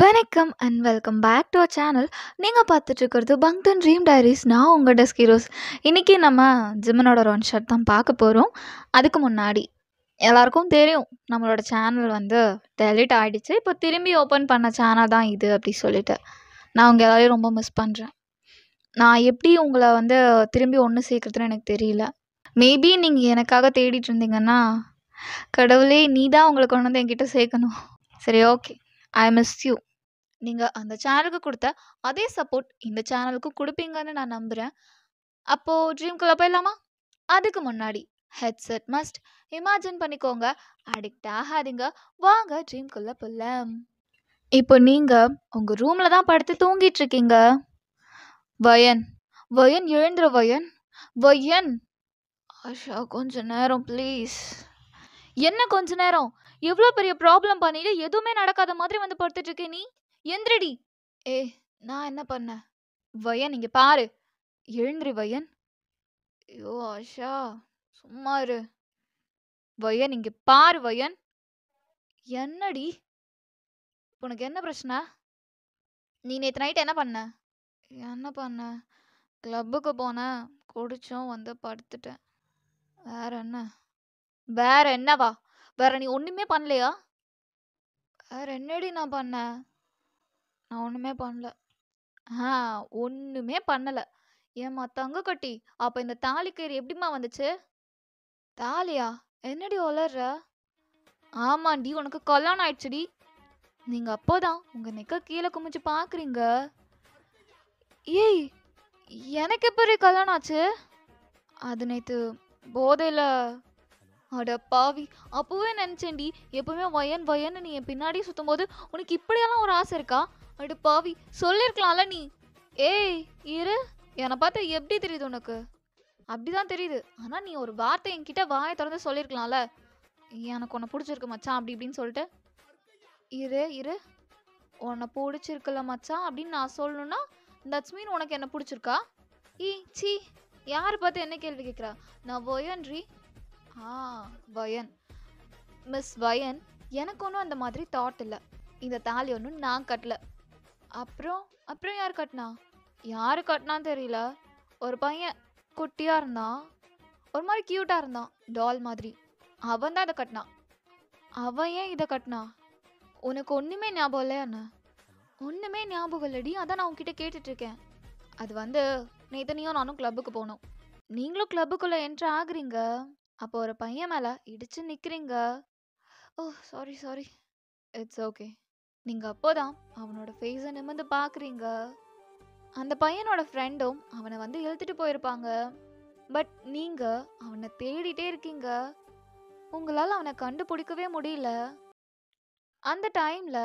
வணக்கம் and welcome back to our channel. நீங்கள் பார்த்துட்டு இருக்கிறது பங்தன் ட்ரீம் டைரிஸ். நான் உங்கள் டெஸ்க் ஹீரோஸ். இன்றைக்கி நம்ம ஜிம்மனோட ஒரு ஒன் ஷாட் தான் பார்க்க போகிறோம். அதுக்கு முன்னாடி எல்லாருக்கும் தெரியும் நம்மளோட சேனல் வந்து டெலிட் ஆகிடுச்சு. இப்போ திரும்பி ஓப்பன் பண்ண சேனல் தான் இது அப்படி சொல்லிட்டு நான் உங்கள் எல்லாரையும் ரொம்ப மிஸ் பண்ணுறேன். நான் எப்படி உங்களை வந்து திரும்பி ஒன்று சேர்க்குறதுன்னு எனக்கு தெரியல. மேபி நீங்கள் எனக்காக தேடிட்டு இருந்தீங்கன்னா கடவுளே நீ தான் உங்களை கொண்டு வந்து என்கிட்ட சேர்க்கணும். சரி, ஓகே, ஐ மிஸ் யூ. நீங்கள் அந்த சேனலுக்கு கொடுத்த அதே சப்போர்ட் இந்த சேனலுக்கு கொடுப்பீங்கன்னு நான் நம்புகிறேன். அப்போது ட்ரீம்குள்ளே போயிடலாமா? அதுக்கு முன்னாடி ஹெட்செட் மஸ்ட். இமேஜின் பண்ணிக்கோங்க, அடிக்ட் ஆகாதீங்க. வாங்க ட்ரீம்குள்ளே போகலாம். இப்போ நீங்கள் உங்கள் ரூமில் தான் படுத்து தூங்கிட்டு இருக்கீங்க. வயன், வயன் எழுந்துரு வயன், வயன். ஆஷா கொஞ்ச நேரம் ப்ளீஸ். என்ன கொஞ்ச நேரம்? எவ்வளோ பெரிய ப்ராப்ளம் பண்ணிட்டு எதுவுமே நடக்காத மாதிரி வந்து படுத்துட்டு இருக்கே நீ. எந்திரடி. ஏ, நான் என்ன பண்ணேன்? வயன் இங்க பாரு. எழுந்திரி வயன். ஐயோ ஆஷா, சும்மா இரு. வயன் இங்க பாரு வயன். என்னடி உனக்கு என்ன பிரச்சனை? நீ நேற்று நைட் என்ன பண்ண? என்ன பண்ண? கிளப்புக்கு போனேன், குடிச்சோம், வந்து படுத்துட்டேன். வேற என்ன? வேற என்னவா? வேற நீ ஒண்ணுமே பண்ணலையா? வேற என்னடி நான் பண்ணேன்? நான் ஒண்ணுமே பண்ணல. ஒண்ணுமே பண்ணல. ஏம்மா தங்க கட்டி, அப்ப இந்த தாலிக்கயிறு எப்படிம்மா வந்துச்சு? தாலியா? என்னடி ஒளர்ற? ஆமாண்டி, உனக்கு கல்யாணம் ஆயிடுச்சுடி. நீங்க அப்போதான் உங்க நெக்க கீழே குமிச்சு பாக்குறீங்க. ஏய், எனக்கு எப்படி கல்யாணம் ஆச்சு? அது நேத்து போதையில. அட பாவி, அப்பவே நினைச்சேன்டி. எப்பவுமே வயன் வயன்னு நீ என் பின்னாடி சுத்தும் போது உனக்கு இப்படியெல்லாம் ஒரு ஆசை இருக்கா? அட பாவி, சொல்லிருக்கலாம்ல நீ. ஏய் இரு, என்னை பார்த்தா எப்படி தெரியுது உனக்கு? அப்படிதான் தெரியுது. ஆனா நீ ஒரு வார்த்தை என்கிட்ட வாயை திறந்து சொல்லிருக்கலாம்ல. எனக்கு உன்னை பிடிச்சிருக்கு மச்சான் அப்படி இப்படின்னு சொல்லிட்டு. இரு இரு, உன்னை பிடிச்சிருக்குல்ல மச்சான் அப்படின்னு நான் சொல்லணும்னா தட்ஸ் மீன் உனக்கு என்ன பிடிச்சிருக்கா? சீ, யாரை பார்த்து என்ன கேள்வி கேட்குறா? நான் வயன்ரி. வயன், மிஸ் வயன். எனக்கு ஒன்றும் அந்த மாதிரி தாட் இல்லை. இந்த தாலி ஒன்றும் நான் கட்டல. அப்புறம் அப்புறம் யார் கட்டினா? யாரு கட்டினான்னு தெரியல. ஒரு பையன் குட்டியா இருந்தான், ஒரு மாதிரி கியூட்டா இருந்தான், டால் மாதிரி. அவன் தான் இதை கட்டினான். அவன் ஏன் இதை கட்டினா? உனக்கு ஒண்ணுமே ஞாபகம் இல்லையா என்ன? ஒண்ணுமே ஞாபகம் இல்லடி, அதான் நான் உன்கிட்ட கேட்டுட்டு இருக்கேன். அது வந்து நேத்தனையும் நானும் கிளப்புக்கு போனோம். நீங்களும் கிளப்புக்குள்ள என்ட்ரு ஆகுறீங்க. அப்போ ஒரு பையன் மேல இடிச்சு நிக்கிறீங்க. ஓ சாரி சாரி, இட்ஸ் ஓகே. நீங்க அப்போதான் அவனோட ஃபேஸை நிமிர்ந்து பாக்குறீங்க. அந்த பையனோட ஃப்ரெண்டும் அவனை வந்து இழுத்துட்டு போயிருப்பாங்க. பட் நீங்க அவனை தேடிட்டே இருக்கீங்க. உங்களால அவனை கண்டுபிடிக்கவே முடியல. அந்த டைம்ல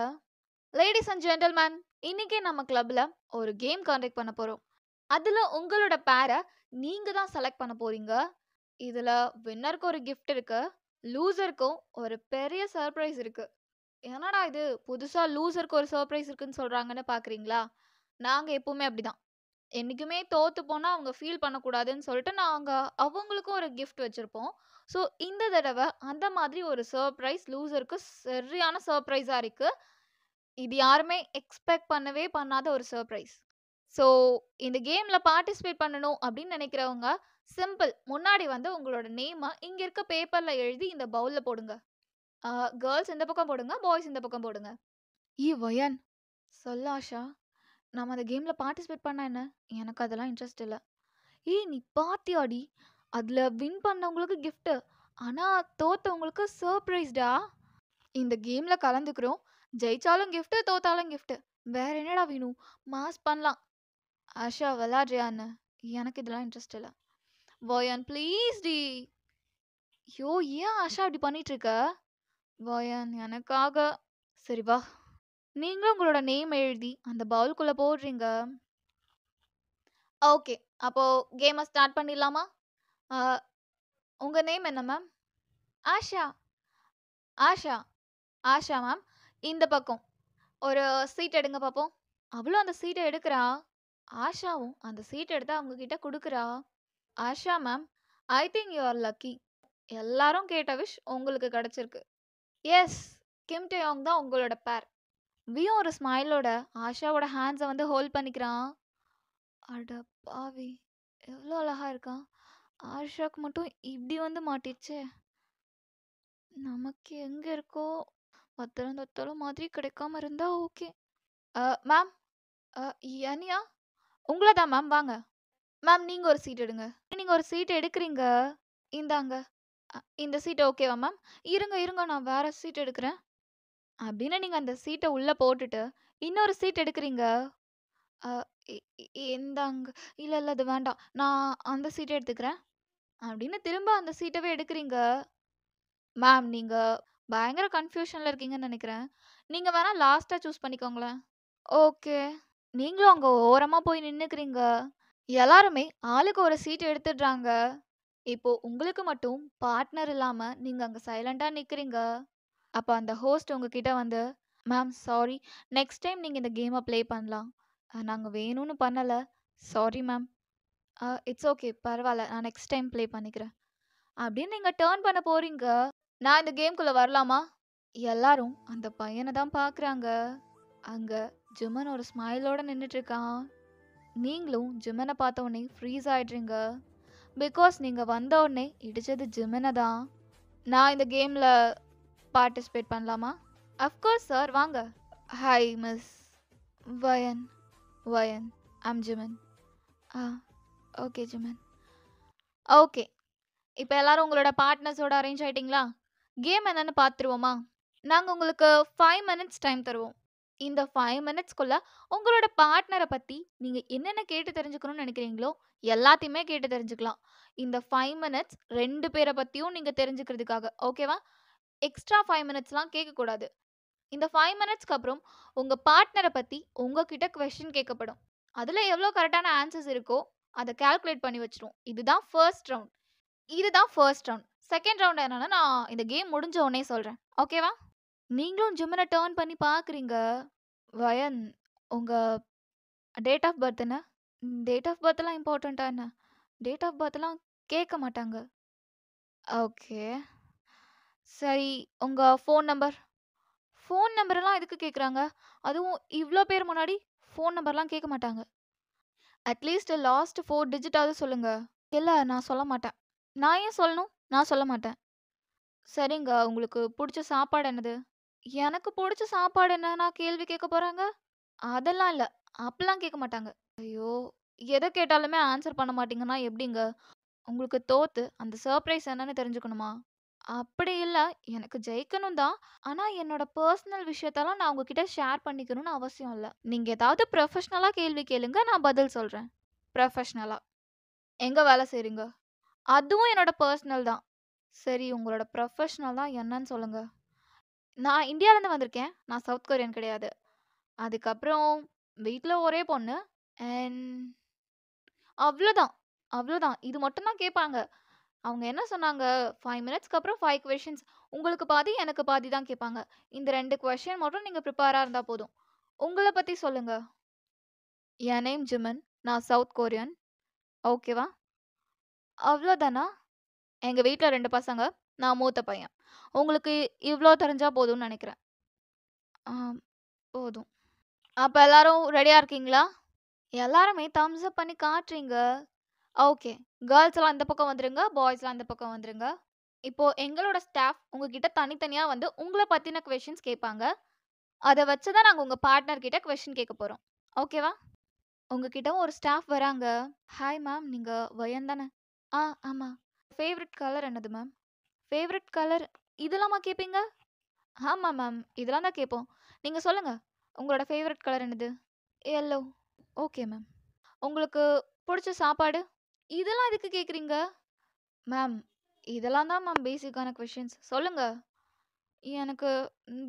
லேடிஸ் அண்ட் ஜென்டில்மேன், இன்னைக்கு நம்ம கிளப்ல ஒரு கேம் கண்டக்ட் பண்ண போறோம். அதுல உங்களோட பேரை நீங்க தான் செலக்ட் பண்ண போறீங்க. இதுல வின்னருக்கு ஒரு கிஃப்ட் இருக்கு, லூசருக்கும் ஒரு பெரிய சர்ப்ரைஸ் இருக்கு. என்னடா இது புதுசா லூசருக்கு ஒரு சர்ப்ரைஸ் இருக்குன்னு சொல்றாங்கன்னு பாக்குறீங்களா? நாங்க எப்பவுமே அப்படிதான். என்னைக்குமே தோத்து போனா அவங்க ஃபீல் பண்ணக்கூடாதுன்னு சொல்லிட்டு நாங்க அவங்களுக்கும் ஒரு கிஃப்ட் வச்சிருப்போம். ஸோ இந்த தடவை அந்த மாதிரி ஒரு சர்ப்ரைஸ் லூசருக்கு சரியான சர்ப்ரைஸா இருக்கு. இது யாருமே எக்ஸ்பெக்ட் பண்ணவே பண்ணாத ஒரு சர்ப்ரைஸ். ஸோ இந்த கேம்ல பார்ட்டிசிபேட் பண்ணணும் அப்படின்னு நினைக்கிறவங்க சிம்பிள், முன்னாடி வந்து உங்களோட நேமை இங்க இருக்க பேப்பர்ல எழுதி இந்த பவுல்ல போடுங்க. கேர்ள்ஸ் இந்த பக்கம் போடுங்க, பாய்ஸ் இந்த பக்கம் போடுங்க. வயன், சொல்ல ஆஷா, நம்ம அந்த கேம்ல பார்ட்டிசிபேட் பண்ணா என்ன? எனக்கு அதெல்லாம் இன்ட்ரெஸ்ட் இல்லை. நீ பாத்தியாடி, அதுல வின் பண்ணவங்களுக்கு gift, ஆனா தோத்தவங்களுக்கு சர்ப்ரைஸ்டா. இந்த கேம்ல கலந்துக்கிறோம், ஜெயிச்சாலும் gift, தோத்தாலும் gift. வேற என்னடா வேணும்? மாஸ் பண்ணலாம். ஆஷா விளாட்றியான்னு? எனக்கு இதெல்லாம் இன்ட்ரெஸ்ட் இல்லை. வயன் ப்ளீஸ் டி. ஐயோ, ஏன் ஆஷா இப்படி பண்ணிட்டு இருக்க? வயன் எனக்காக. சரி வா. நீங்களும் உங்களோட நேம் எழுதி அந்த பவுலுக்குள்ள போடுறீங்க. ஓகே, அப்போ கேமை ஸ்டார்ட் பண்ணிடலாமா? உங்க நேம் என்ன மேம்? ஆஷா. ஆஷா. ஆஷா மேம், இந்த பக்கம் ஒரு சீட் எடுங்க பார்ப்போம். அவளும் அந்த சீட்டை எடுக்கிறா. ஆஷாவும் அந்த சீட் எடுத்து அவங்க கிட்ட கொடுக்குறா. Asha ma'am, I think you are lucky. எல்லாரும் கேட்ட விஷ் உங்களுக்கு கிடைச்சிருக்கு. எஸ், கிம் டேயோங் தான் உங்களோட பேர். வியும் ஒரு ஸ்மைலோட ஆஷாவோட ஹேண்ட்ஸை வந்து ஹோல்ட் பண்ணிக்கிறான். அட பாவி! எவ்வளோ அழகா இருக்கான். ஆஷாக்கு மட்டும் இப்படி வந்து மாட்டிடுச்சே. நமக்கு எங்க இருக்கோ பத்திரம் தொத்தலும் மாதிரி கிடைக்காம இருந்தா ஓகே. மேம், அனியா உங்களை தான் மேம், வாங்க. மேம், நீங்க ஒரு சீட் எடுங்க. நீங்க ஒரு சீட் எடுக்கிறீங்க. இந்தாங்க. இந்த சீட் ஓகேவா மேம்? இருங்க இருங்க, நான் வேற சீட் எடுக்கிறேன். அப்படின்னு நீங்க அந்த சீட்டை உள்ள போட்டுட்டு இன்னொரு சீட் எடுக்கிறீங்க. அ, இந்தாங்க. இல்ல இல்ல, அது வேண்டாம், நான் அந்த சீட்டை எடுத்துக்கிறேன். அப்படின்னு திரும்ப அந்த சீட்டவே எடுக்கிறீங்க. மேம், நீங்க பயங்கர கன்ஃபியூஷன்ல இருக்கீங்கன்னு நினைக்கிறேன். நீங்க வேணா லாஸ்டா சூஸ் பண்ணிக்கோங்களேன். ஓகே. நீங்களும் அங்க ஓரமா போய் நின்னுக்கிறீங்க. எல்லாருமே ஆளுக்கு ஒரு சீட் எடுத்துடுறாங்க. இப்போ உங்களுக்கு மட்டும் பார்ட்னர் இல்லாம நீங்க அங்க சைலண்டா நிக்கிறீங்க. அப்ப அந்த ஹோஸ்ட் உங்ககிட்ட வந்து, மேம் சாரி, நெக்ஸ்ட் டைம் நீங்க இந்த கேமை ப்ளே பண்ணலாம். நாங்க வேணும்னு பண்ணல. Sorry ma'am. இட்ஸ் ஓகே, பரவாயில்ல, நான் நெக்ஸ்ட் டைம் ப்ளே பண்ணிக்கிறேன். அப்படின்னு நீங்க டர்ன் பண்ண போறீங்க. நான் இந்த கேம்குள்ள வரலாமா? எல்லாரும் அந்த பையனை தான் பார்க்குறாங்க. அங்க ஜிமன் ஒரு ஸ்மைலோட நின்னுட்டு இருக்கான். நீங்களும் ஜிமனை பார்த்த உடனே ஃப்ரீஸ் ஆயிடுறீங்க. பிகாஸ் நீங்க வந்த உடனே இடிச்சது ஜிமனை தான். நான் இந்த கேம்ல பார்ட்டிசிபேட் பண்ணலாமா? அஃப்கோர்ஸ் சார், வாங்க. ஹாய் மிஸ் வயன். வயன், ஐம் ஜிமன். ஆ, ஓகே ஜிமன். ஓகே, இப்போ எல்லாரும் உங்களோட பார்ட்னர்ஸோட அரேஞ்ச் ஆயிட்டீங்களா? கேம் என்னன்னு பார்த்துருவோமா? நாங்கள் உங்களுக்கு 5 மினிட்ஸ் டைம் தருவோம். இந்த 5 மினிட்ஸ்க்குள்ள உங்களோட பார்ட்னரை பற்றி நீங்கள் என்னென்ன கேட்டு தெரிஞ்சுக்கணும்னு நினைக்கிறீங்களோ எல்லாத்தையுமே கேட்டு தெரிஞ்சுக்கலாம். இந்த 5 மினிட்ஸ் 2 பேரை பற்றியும் நீங்கள் தெரிஞ்சுக்கிறதுக்காக, ஓகேவா? எக்ஸ்ட்ரா 5 மினிட்ஸ்லாம் கேட்கக்கூடாது. இந்த 5 மினிட்ஸ்க்கு அப்புறம் உங்கள் பார்ட்னரை பற்றி உங்ககிட்ட கொஸ்டின் கேட்கப்படும். அதில் எவ்வளோ கரெக்டான ஆன்சர்ஸ் இருக்கோ அதை கால்குலேட் பண்ணி வச்சிரும். இதுதான் ஃபர்ஸ்ட் ரவுண்ட். இதுதான் ஃபர்ஸ்ட் ரவுண்ட். செகண்ட் ரவுண்ட் என்னன்னா நான் இந்த கேம் முடிஞ்ச உடனே சொல்கிறேன், ஓகேவா? நீங்களும் ஜிம்மனை டர்ன் பண்ணி பார்க்குறீங்க. வயன், உங்கள் டேட் ஆஃப் பர்த் என்ன? டேட் ஆஃப் பர்த்லாம் இம்பார்ட்டண்ட்டா என்ன? டேட் ஆஃப் பர்த்லாம் கேட்க மாட்டாங்க. ஓகே, சரி. உங்கள் ஃபோன் நம்பர்? ஃபோன் நம்பரெல்லாம் எதுக்கு கேட்குறாங்க? அதுவும் இவ்வளோ பேர் முன்னாடி ஃபோன் நம்பர்லாம் கேட்க மாட்டாங்க. அட்லீஸ்ட் லாஸ்ட் 4 டிஜிட்டாவது சொல்லுங்க. இல்லை, நான் சொல்ல மாட்டேன். நான் ஏன் சொல்லணும்? நான் சொல்ல மாட்டேன். சரிங்க, உங்களுக்கு பிடிச்ச சாப்பாடு என்னது? எனக்கு பிடிச்ச சாப்பாடு என்னன்னா கேள்வி கேட்க போறாங்க? அதெல்லாம் இல்ல. அப்பலாம் கேட்க மாட்டாங்க. ஐயோ! எத கேட்டாலுமே ஆன்சர் பண்ண மாட்டீங்கன்னா எப்படிங்க? உங்களுக்கு தோத்து அந்த சர்ப்ரைஸ் என்னன்னு தெரிஞ்சுக்கணுமா? அப்படி இல்ல. எனக்கு ஜெயிக்கணும் தான். ஆனா என்னோட பர்சனல் விஷயத்தெல்லாம் நான் உங்ககிட்ட ஷேர் பண்ணிக்கணும்னு அவசியம் இல்ல. நீங்க ஏதாவது ப்ரொஃபஷனலா கேள்வி கேளுங்க, நான் பதில் சொல்றேன். ப்ரொஃபஷனலா. எங்க வேலை செய்றீங்க? அதுவும் என்னோட பர்சனல் தான். சரி, உங்களோட ப்ரொஃபஷனல் தான் என்னன்னு சொல்லுங்க. நான் இந்தியாலேருந்து வந்திருக்கேன். நான் சவுத் கொரியன் கிடையாது. அதுக்கப்புறம் வீட்ல ஒரே பொண்ணு. அண்ட் அவ்வளோதான். அவ்வளோதான். இது மட்டும் தான் கேட்பாங்க. அவங்க என்ன சொன்னாங்க, 5 மினிட்ஸ்க்கு அப்புறம் 5 கொஸ்டின்ஸ். உங்களுக்கு பாதி, எனக்கு பாதி தான் கேட்பாங்க. இந்த 2 கொஸ்டின் மட்டும் நீங்க ப்ரிப்பேரா இருந்தா போதும். உங்கள பத்தி சொல்லுங்க. என் நேம் ஜிமன். நான் சவுத் கொரியன். ஓகேவா? அவ்வளோதானா? எங்க வீட்ல 2 பசங்க. நான் மூத்த பையன். உங்களுக்கு இவ்ளோ தெரிஞ்சா போதும்னு நெனைக்கிறேன். ஆம், போதும். அப்ப எல்லாரும் ரெடியா இருக்கீங்களா? எல்லாருமே தம்ஸ் அப் பண்ணி காட்டுறீங்க. ஓகே. கேர்ள்ஸ் எல்லாம் இந்த பக்கம் வந்துருங்க. பாய்ஸ் எல்லாம் இந்த பக்கம் வந்துருங்க. இப்போ எங்களோட ஸ்டாஃப் உங்ககிட்ட தனித்தனியா வந்து உங்கள பத்தின கொஸ்டின்ஸ் கேட்பாங்க. அத வச்சு தான் நாங்க உங்க பார்ட்னர் கிட்ட கொஸ்டின் கேட்க போறோம். ஓகேவா? உங்ககிட்ட ஒரு ஸ்டாஃப் வராங்க. ஹாய் மேம், நீங்க வயன் தானே? ஆமா. ஃபேவரட் கலர் என்னது மேம்? ஃபேவரட் கலர் இதெல்லாமா கேட்பீங்க? ஆமா மேம், இதெல்லாம் தான் கேட்போம். நீங்க சொல்லுங்க. உங்களோட ஃபேவரட் கலர் என்னது? எல்லோ. Okay ma'am. உங்களுக்கு புடிச்ச சாப்பாடு? இதெல்லாம் எதுக்கு கேட்குறீங்க? மேம், இதெல்லாம் தான் மேம் பேசிக்கான கொஸ்டின்ஸ். சொல்லுங்க. எனக்கு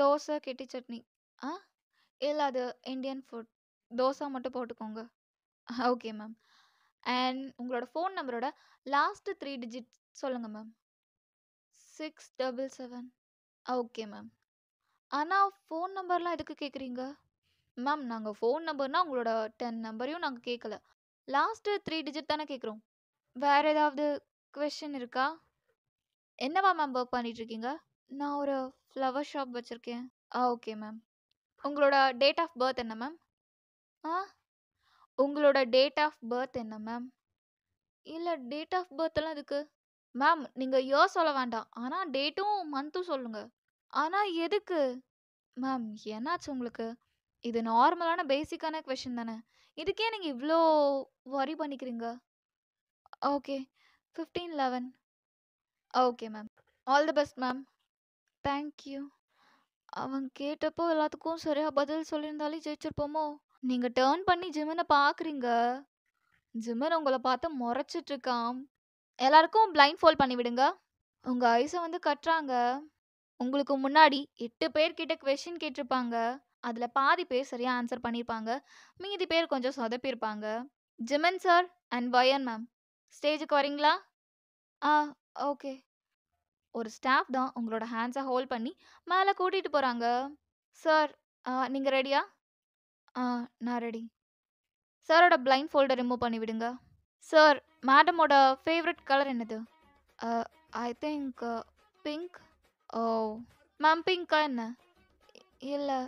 தோசை, கெட்டி சட்னி. ஆ? இல்ல, அது இந்தியன் ஃபுட். தோசை மட்டும் போட்டுக்கோங்க. Okay ma'am. அண்ட் உங்களோட ஃபோன் நம்பரோட லாஸ்ட் 3 டிஜிட் சொல்லுங்க மேம். 677. Okay ma'am. ஆனா ஃபோன் நம்பர்லாம் எதுக்கு கேட்குறீங்க? மேம், நாங்க ஃபோன் நம்பர்னா உங்களோட 10 நம்பரையும் நாங்க கேட்கல. லாஸ்ட் 3 டிஜிட் தானே கேட்குறோம். வேற ஏதாவது கொஸ்டின் இருக்கா? என்னவா மேம் ஒர்க் பண்ணிட்டு இருக்கீங்க? நான் ஒரு ஃப்ளவர் ஷாப் வச்சிருக்கேன். Okay ma'am. உங்களோட டேட் ஆஃப் பர்த் என்ன மேம்? ஆ உங்களோட டேட் ஆஃப் பர்த் என்ன மேம்? இல்ல டேட் ஆஃப் பர்த்லாம் எதுக்கு? மேம் நீங்க இயர் சொல்ல வேண்டாம். ஆனா டேட்டும், மந்த்தும் சொல்லுங்க. ஆனா எதுக்கு? மேம் என்னாச்சு உங்களுக்கு? இது நார்மலான பேசிக்கான கொஸ்டின் தானே. இதுக்கு ஏன் நீங்க இவ்ளோ வொரி பண்ணிக்கிறீங்க? Okay. 15/11. Okay ma'am. All the best ma'am. Thank you. அவன் கேட்டப்போ எல்லாத்துக்கும் சரியா பதில் சொல்லியிருந்தாலே ஜெயிச்சிருப்போமோ? நீங்க டர்ன் பண்ணி ஜிமின பார்க்குறீங்க. ஜிமின் உங்கள பார்த்து மொறச்சிட்டு இருக்கான். எல்லாருக்கும் பிளைண்ட் ஃபோல்ட் பண்ணி விடுங்க. உங்க ஐஸ வந்து கட்டுறாங்க. உங்களுக்கு முன்னாடி 8 பேர் கிட்ட கொஸ்டின் கேட்டிருப்பாங்க. அதுல பாதி பேர் சரியா ஆன்சர் பண்ணியிருப்பாங்க. மீதி பேர் கொஞ்சம் சொதப்பியிருப்பாங்க. ஜிமின் சார் அண்ட் வயன் மேம் ஸ்டேஜுக்கு வரீங்களா? ஆ ஓகே. ஒரு ஸ்டாஃப் தான் உங்களோட ஹேண்ட்ஸை ஹோல்ட் பண்ணி மேலே கூட்டிட்டு போறாங்க. சார் நீங்க ரெடியா? நான் ரெடி. சாரோட பிளைண்ட் ஃபோல்டை ரிமூவ் பண்ணி விடுங்க. சார் மேடமோட ஃபேவரட் கலர் என்னது? I think pink. ஓ மேம் பிங்க்கா என்ன? இல்லை.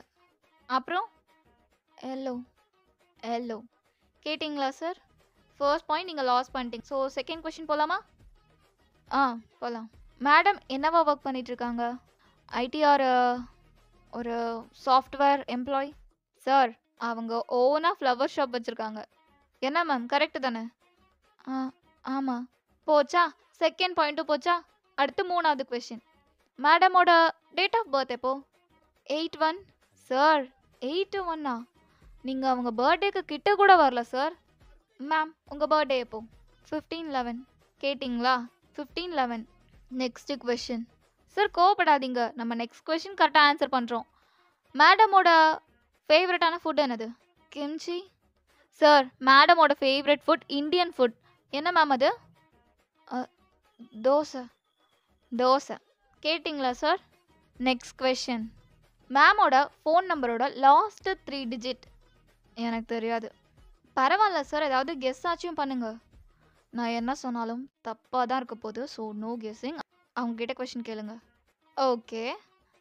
அப்புறம் எல்லோ. எல்லோ கேட்டிங்களா சார்? ஃபர்ஸ்ட் பாயிண்ட் நீங்கள் லாஸ் பண்ணிட்டீங்க. ஸோ செகண்ட் கொஷின் போகலாமா? போகலாம். மேடம் என்னவா ஒர்க் பண்ணிட்டு இருக்காங்க? ஐடி ஆர் ஒரு சாஃப்ட்வேர் எம்ப்ளாய்? சார் அவங்க ஓனாக ஃப்ளவர் ஷாப் வச்சுருக்காங்க. என்ன மேம் கரெக்டு தானே? ஆமாம். போச்சா? செகண்ட் பாயிண்ட்டும் போச்சா? அடுத்து மூணாவது கொஷின். மேடமோட டேட் ஆஃப் பர்த் எப்போ? 8/1. சார் 8/1ஆ? நீங்கள் அவங்க பர்த்டேக்கு கிட்ட கூட வரல சார். மேம் உங்கள் பர்த்டே எப்போ? 15/11. கேட்டிங்களா? 15/11. Next question. சார் கோவப்படாதீங்க, நம்ம நெக்ஸ்ட் கொஷின் கரெக்டாக ஆன்சர் பண்ணுறோம். மேடமோட ஃபேவரட்டான ஃபுட் என்னது? கிம்ச்சி. சார் மேடமோட ஃபேவரட் ஃபுட் இந்தியன் ஃபுட். என்ன மேம் அது? தோசை. தோசை கேட்டிங்களா சார்? Next question. மேமோட ஃபோன் நம்பரோட லாஸ்ட் 3 டிஜிட். எனக்கு தெரியாது. பரவாயில்ல சார், ஏதாவது கெஸ் ஆச்சும் பண்ணுங்க. நான் என்ன சொன்னாலும் தப்பாக தான் இருக்க போகுது. So no guessing. அவங்க கிட்ட கொஷின் கேளுங்க. ஓகே.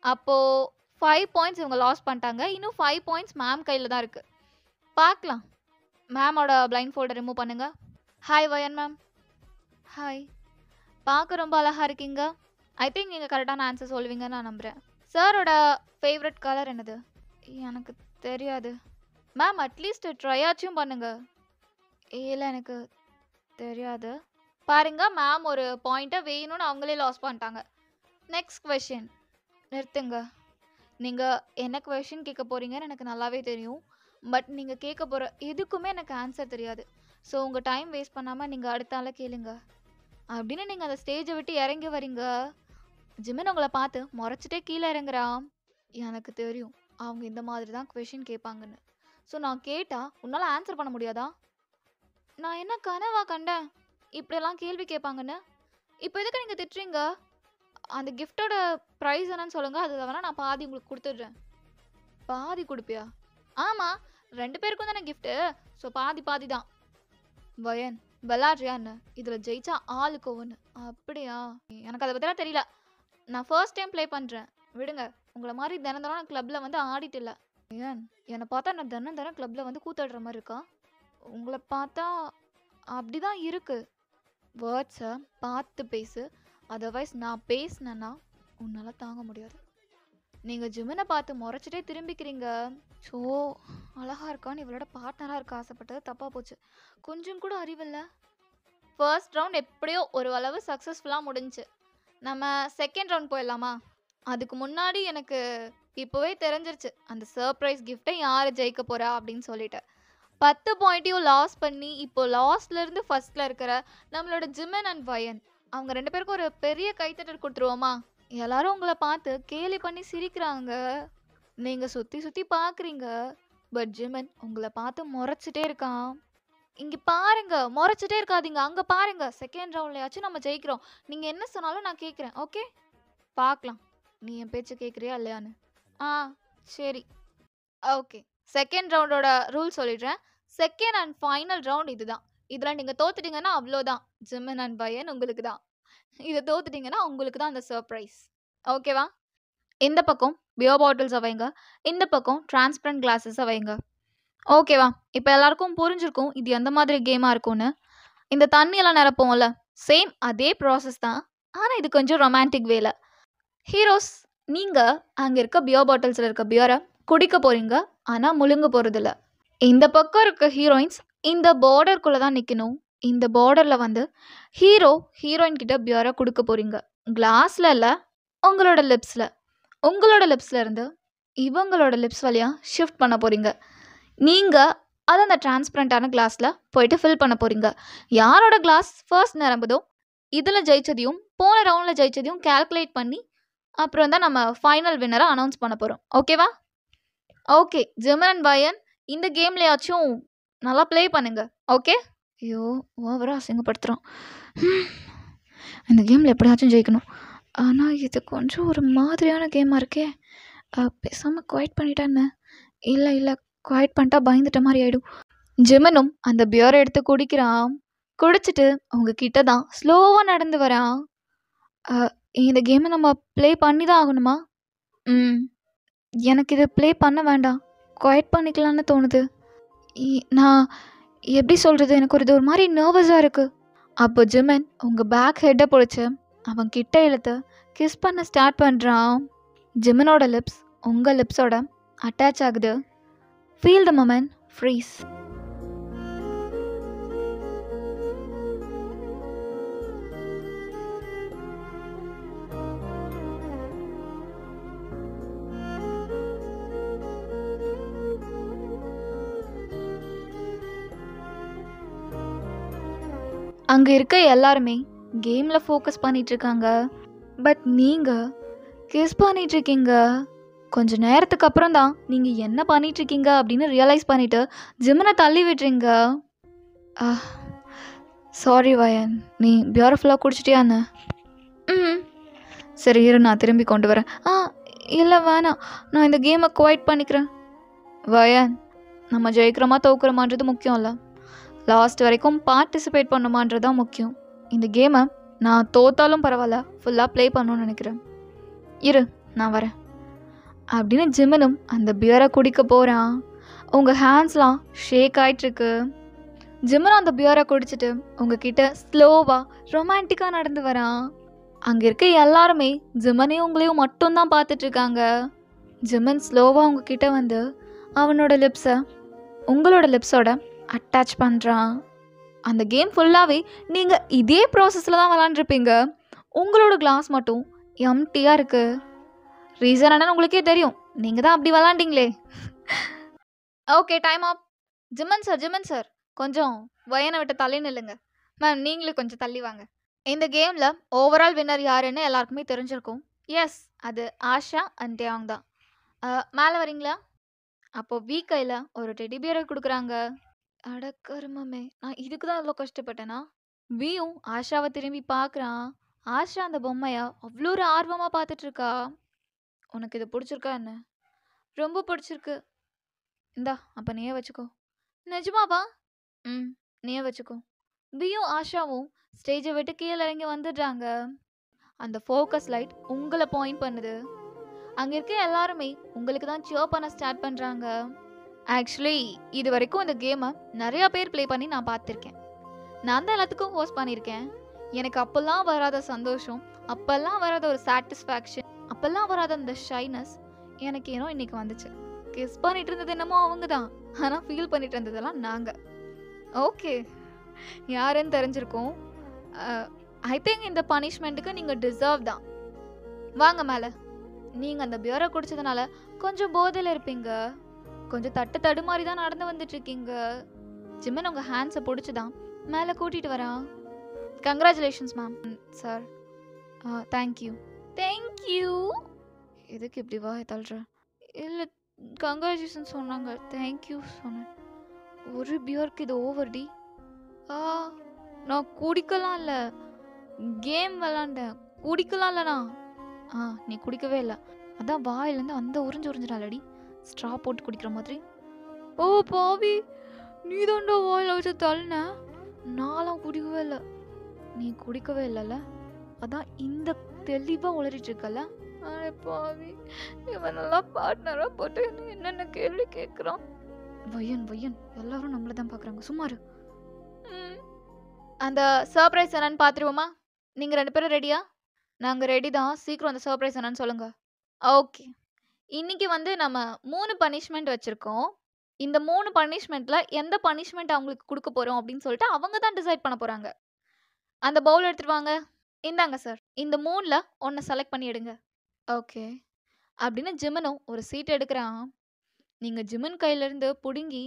அப்போது 5 பாயிண்ட்ஸ் இவங்க லாஸ் பண்ணிட்டாங்க. இன்னும் 5 பாயிண்ட்ஸ் மேம் கையில் தான் இருக்குது. பார்க்கலாம். மேமோட பிளைண்ட் ஃபோல்டை ரிமூவ் பண்ணுங்க. ஹாய் வயன் மேம். ஹாய். பார்க்க ரொம்ப அழகாக இருக்கீங்க. ஐ திங்க் நீங்கள் கரெக்டான ஆன்சர் சொல்லுவீங்கன்னு நான் நம்புகிறேன். சாரோட ஃபேவரட் கலர் என்னது? எனக்கு தெரியாது. மேம் அட்லீஸ்ட் ட்ரையாச்சும் பண்ணுங்க. இல்லை எனக்கு தெரியாது. பாருங்க மேம் ஒரு பாயிண்ட்டை வேணும்னு அவங்களே லாஸ் பண்ணிட்டாங்க. Next question. நிறுத்துங்க. நீங்கள் என்ன கொஷின் கேட்க போகிறீங்கன்னு எனக்கு நல்லாவே தெரியும். பட் நீங்கள் கேட்க போகிற எதுக்குமே எனக்கு ஆன்சர் தெரியாது. ஸோ உங்கள் டைம் வேஸ்ட் பண்ணாமல் நீங்கள் அடுத்த ஆளை கேளுங்க. அப்படின்னு நீங்கள் அந்த ஸ்டேஜை விட்டு இறங்கி வரீங்க. ஜிமின் உங்களை பார்த்து முறைச்சிட்டே கீழே இறங்குறான். எனக்கு தெரியும் அவங்க இந்த மாதிரி தான் கொஷின் கேட்பாங்கன்னு. ஸோ நான் கேட்டால் உன்னால் ஆன்சர் பண்ண முடியாதா? நான் என்ன கனவா கண்டேன் இப்படியெல்லாம் கேள்வி கேட்பாங்கன்னு? இப்போ எதுக்கு நீங்கள் திட்டுறீங்க? அந்த கிஃப்டோட ப்ரைஸ் என்னன்னு சொல்லுங்கள். அது வேணால் நான் பாதி உங்களுக்கு கொடுத்துட்றேன். பாதி கொடுப்பியா? ஆமாம், 2 பேருக்கும் தானே கிஃப்ட்டு. ஸோ பாதி பாதி தான். வயன் விளாட்றியான்னு? இதில் ஜெயிச்சா ஆளுக்கு ஒன்று. அப்படியா? எனக்கு அதை பற்றிலாம் தெரியல. நான் ஃபர்ஸ்ட் டைம் ப்ளே பண்ணுறேன். விடுங்க. உங்களை மாதிரி தினம் தினம் நான் கிளப்பில் வந்து ஆடிட்டு இல்லை. ஏன் என்னை பார்த்தா நான் தினம் தினம் கிளப்பில் வந்து கூத்தாடுற மாதிரி இருக்கா? உங்களை பார்த்தா அப்படி தான் இருக்குது. வேர்ட்ஸை பார்த்து பேசு. அதர்வைஸ் நான் பேசினேன்னா உன்னால் தாங்க முடியாது. நீங்கள் ஜிமினை பார்த்து முறைச்சிட்டே திரும்பிக்கிறீங்க. ஸோ அழகாக இருக்கான்னு இவளோட பார்ட்னராக இருக்க ஆசைப்பட்டது தப்பாக போச்சு. கொஞ்சம் கூட அறிவில்லை. ஃபர்ஸ்ட் ரவுண்ட் எப்படியோ ஒரு அளவு சக்ஸஸ்ஃபுல்லாக முடிஞ்சுச்சு. நம்ம செகண்ட் ரவுண்ட் போயிடலாமா? அதுக்கு முன்னாடி எனக்கு இப்போவே தெரிஞ்சிருச்சு அந்த சர்ப்ரைஸ் கிஃப்ட்டை யார் ஜெயிக்க போகிறா அப்படின்னு சொல்லிட்டு. 10 பாயிண்ட்டையும் லாஸ் பண்ணி இப்போ லாஸ்ட்லேருந்து ஃபர்ஸ்ட்டில் இருக்கிற நம்மளோட ஜிமின் அண்ட் வயன் அவங்க 2 பேருக்கும் ஒரு பெரிய கைத்தட்டல் கொடுத்துருவோமா? எல்லாரும் உங்களை பார்த்து கேலி பண்ணி சிரிக்கிறாங்க. நீங்கள் சுற்றி சுற்றி பார்க்குறீங்க. பட் ஜிமின் உங்களை பார்த்து முறைச்சிட்டே இருக்கான். இங்கே பாருங்க, முறைச்சிட்டே இருக்காதீங்க. அங்கே பாருங்க. செகண்ட் ரவுண்ட்லையாச்சும் நம்ம ஜெயிக்கிறோம். நீங்கள் என்ன சொன்னாலும் நான் கேட்குறேன். ஓகே, பார்க்கலாம் நீ என் பேச்சு கேட்குறியா இல்லையான்னு. சரி ஓகே. செகண்ட் ரவுண்டோட ரூல் சொல்லிடுறேன். செகண்ட் அண்ட் ஃபைனல் ரவுண்ட் இதுதான். இதில் நீங்கள் தோத்துட்டீங்கன்னா அவ்வளோதான். ஜிமின் அண்ட் வயன் உங்களுக்கு தான். இதை தோத்துட்டீங்கன்னா உங்களுக்கு தான் அந்த சர்ப்ரைஸ். ஓகேவா? இந்த பக்கம் பியர் பாட்டில்ஸை வைங்க, இந்த பக்கம் டிரான்ஸ்பரண்ட் கிளாஸஸை வைங்க. ஓகேவா? இப்போ எல்லாருக்கும் புரிஞ்சிருக்கும் இது எந்த மாதிரி கேமாக இருக்கும்னு. இந்த தண்ணியெல்லாம் நிரப்போம்ல, சேம் அதே ப்ராசஸ் தான். ஆனால் இது கொஞ்சம் ரொமான்டிக் வேல. ஹீரோஸ், நீங்கள் அங்கே இருக்க பியர் பாட்டில்ஸில் இருக்க பியரை குடிக்க போகிறீங்க, ஆனால் முழுங்க போகிறதில்ல. இந்த பக்கம் இருக்க ஹீரோயின்ஸ் இந்த பார்டருக்குள்ளே தான் நிற்கணும். இந்த பார்டரில் வந்து ஹீரோயின் கிட்ட பியரை கொடுக்க போகிறீங்க. கிளாஸில் இல்லை, உங்களோட லிப்ஸில். உங்களோட லிப்ஸில் இருந்து இவங்களோட லிப்ஸ் வழியாக ஷிஃப்ட் பண்ண போகிறீங்க. நீங்கள் அதை அந்த டிரான்ஸ்பரண்ட்டான கிளாஸில் போயிட்டு ஃபில் பண்ண போகிறீங்க. யாரோட கிளாஸ் ஃபர்ஸ்ட் நிரம்புதோ இதில் ஜெயிச்சதையும் போன ரவுண்டில் ஜெயிச்சதையும் கால்குலேட் பண்ணி அப்புறம் தான் நம்ம ஃபைனல் வின்னரை அனௌன்ஸ் பண்ண போகிறோம். ஓகேவா? ஓகே, ஜிமன் அண்ட் வயன் இந்த கேம்லையாச்சும் நல்லா ப்ளே பண்ணுங்க. ஓகே? ஐயோ, ஓவராக அசிங்கப்படுத்துகிறோம். இந்த கேமில் எப்படியாச்சும் ஜெயிக்கணும். ஆனால் இது கொஞ்சம் ஒரு மாதிரியான கேமாக இருக்கே. பேசாமல் குவைட் பண்ணிட்டேன்னு. இல்லை குவைட் பண்ணிட்டா பயந்துட்ட மாதிரி ஆகிடும். ஜிமனும் அந்த பியரை எடுத்து குடிக்கிறான். குடிச்சிட்டு அவங்க கிட்ட தான் ஸ்லோவாக நடந்து வரான். இந்த கேமை நம்ம ப்ளே பண்ணி தான் ஆகணுமா? எனக்கு இதை ப்ளே பண்ண வேண்டாம், குவைட் பண்ணிக்கலான்னு தோணுது. நான் எப்படி சொல்கிறது, எனக்கு ஒரு மாதிரி நர்வஸாக இருக்குது. அப்போ ஜிமன் உங்கள் பேக் ஹெட்டை பிடிச்சி அவன் கிட்ட இழுத்து கிஸ் பண்ண ஸ்டார்ட் பண்ணுறான். ஜிமனோட லிப்ஸ் உங்கள் லிப்ஸோட அட்டாச் ஆகுது. Feel the moment freeze. அங்கே இருக்க எல்லாருமே கேமில் ஃபோக்கஸ் பண்ணிகிட்ருக்காங்க. பட் நீங்கள் கிஸ் பண்ணிகிட்ருக்கீங்க. கொஞ்சம் நேரத்துக்கு அப்புறம் தான் நீங்கள் என்ன பண்ணிகிட்ருக்கீங்க அப்படின்னு ரியலைஸ் பண்ணிவிட்டு ஜிமனை தள்ளி விட்டுறீங்க. சாரி வயன், நீ பியூட்டிஃபுல்லாக குடிச்சிட்டியான்னு? சரி இரு, நான் திரும்பி கொண்டு வரேன். இல்லை வேணாம், நான் இந்த கேமை குவைட் பண்ணிக்கிறேன். வயன், நம்ம ஜெயிக்கிறோமா தோக்குறோமான்றது முக்கியம் இல்லை, லாஸ்ட் வரைக்கும் பார்ட்டிசிபேட் பண்ணுமான்றது தான் முக்கியம். இந்த கேமை நான் தோத்தாலும் பரவாயில்ல, ஃபுல்லாக ப்ளே பண்ணணும்னு நினைக்கிறேன். இரு, நான் வரேன் அப்படின்னு ஜிமனும் அந்த பியரை குடிக்க போகிறான். உங்கள் ஹேண்ட்ஸ்லாம் ஷேக் ஆகிட்டுருக்கு. ஜிமனும் அந்த பியரை குடிச்சிட்டு உங்ககிட்ட ஸ்லோவாக ரொமான்டிக்காக நடந்து வரான். அங்கே இருக்க எல்லாருமே ஜிமனையும் உங்களையும் மட்டும்தான் பார்த்துட்ருக்காங்க. ஜிமன் ஸ்லோவாக உங்ககிட்ட வந்து அவனோட லிப்ஸை உங்களோட லிப்ஸோட அட்டாச் பண்ணுறான். அந்த கேம் ஃபுல்லாகவே நீங்கள் இதே ப்ராசஸில் தான் விளாண்டுருப்பீங்க. உங்களோட கிளாஸ் மட்டும் எம்டியாக இருக்குது. ரீசன் என்னன்னு உங்களுக்கே தெரியும், நீங்கள் தான் அப்படி விளாண்டிங்களே. Okay, time up. ஜிமன் சார் கொஞ்சம் வயனை விட்டு தள்ளி நில்லுங்க. மேம், நீங்களும் கொஞ்சம் தள்ளி வாங்க. இந்த கேமில் ஓவரால் வின்னர் யாருன்னு எல்லாருக்குமே தெரிஞ்சிருக்கும். எஸ், அது ஆஷா அண்ட் டேயாங் தான். மேலே வரீங்களா? அப்போது வீ கையில் ஒரு டெடி பியரை கொடுக்குறாங்க. அடக்கருமமே, நான் இதுக்கு தான் இவ்வளோ கஷ்டப்பட்டேனா? வீயும் ஆஷாவை திரும்பி பார்க்குறான். ஆஷா அந்த பொம்மையை அவ்வளோ ஒரு ஆர்வமாக பார்த்துட்ருக்கா. உனக்கு இது பிடிச்சிருக்கா என்ன? ரொம்ப பிடிச்சிருக்கு. இந்தா, அப்போ நீயே வச்சுக்கோ. நிஜமாவா? நீயே வச்சுக்கோ. வீயும் ஆஷாவும் ஸ்டேஜை விட்டு கீழே இறங்கி வந்துடுறாங்க. அந்த ஃபோக்கஸ் லைட் உங்களை பாயிண்ட் பண்ணுது. அங்கே இருக்க எல்லாருமே உங்களுக்கு தான் சியர் பண்ண ஸ்டார்ட் பண்ணுறாங்க. ஆக்சுவலி இது வரைக்கும் இந்த கேமை நிறையா பேர் ப்ளே பண்ணி நான் பார்த்துருக்கேன். நான் தான் எல்லாத்துக்கும் ஹோஸ்ட் பண்ணியிருக்கேன். எனக்கு அப்போல்லாம் வராத சந்தோஷம், அப்போல்லாம் வராத ஒரு சாட்டிஸ்ஃபேக்ஷன், அப்போல்லாம் வராத அந்த ஷைனஸ் எனக்கு ஏனோ இன்றைக்கி வந்துச்சு. கிஸ் பண்ணிட்டு இருந்தது என்னமோ அவங்க தான், ஆனால் ஃபீல் பண்ணிட்டு இருந்ததெல்லாம் நாங்கள். ஓகே, யாருன்னு தெரிஞ்சிருக்கோம். ஐ திங்க் இந்த பனிஷ்மெண்ட்டுக்கு நீங்கள் டிசர்வ் தான். வாங்க மேலே. நீங்கள் அந்த பியரை குடிச்சதுனால கொஞ்சம் போதையில் இருப்பீங்க, கொஞ்சம் தடுமாறி தான் நடந்து வந்துட்டுருக்கீங்க. ஜிமன் உங்கள் ஹேண்ட்ஸை பிடிச்சி தான் மேலே கூட்டிகிட்டு வரான். Congratulations ma'am. Sir, thank you. எதுக்கு இப்படி வாயை தள்ளுற? இல்லை, கங்க்ராச்சுலேஷன் சொன்னாங்க, தேங்க்யூ சொன்னேன். ஒரு பியருக்கு இது ஓவர் டி. நான் குடிக்கலாம் இல்லை, கேம் விளாண்டேன், குடிக்கலாம் இல்லைண்ணா. நீ குடிக்கவே இல்லை, அதான் வாயிலேருந்து அந்த உறிஞ்சிடாலடி, ஸ்ட்ரா போட்டு குடிக்கிற மாதிரி. ஓ பாவி, நீ தாண்டா வாயில் வச்சு தள்ளின. நான்லாம் குடிக்கவே இல்லை. நீ குடிக்கவே இல்லைல்ல, அதான் இந்த தெளிவாக உளறிட்டு இருக்கல. அட பாவி! இவனெல்லாம் பார்ட்னரா போட்டு என்னென்ன கேள்வி கேட்குறான். வயன் வயன் எல்லாரும் நம்மள தான் பார்க்குறாங்க. சும்மா இரு. ம். அந்த சர்ப்ரைஸ் என்னன்னு பார்த்துருவோமா? நீங்க 2 பேரும் ரெடியா? நாங்க ரெடி தான். சீக்கிரம் அந்த சர்ப்ரைஸ் என்னன்னு சொல்லுங்க. ஓகே. இன்னைக்கு வந்து நம்ம 3 பனிஷ்மென்ட் வச்சிருக்கோம். இந்த 3 பனிஷ்மென்ட்ல எந்த பனிஷ்மென்ட் அவங்களுக்கு குடுக்க போறோம் அப்படின்னு சொல்லிட்டு அவங்க தான் டிசைட் பண்ண போறாங்க. அந்த பவுல் எடுத்துட்டு வாங்க. இந்தாங்க சார். இந்த 3ல ஒண்ண செலக்ட் பண்ணி எடுங்க. ஓகே. அப்படின்னு ஜிமினும் ஒரு சீட் எடுக்குறான். நீங்க ஜிமின் கையில இருந்து புடுங்கி,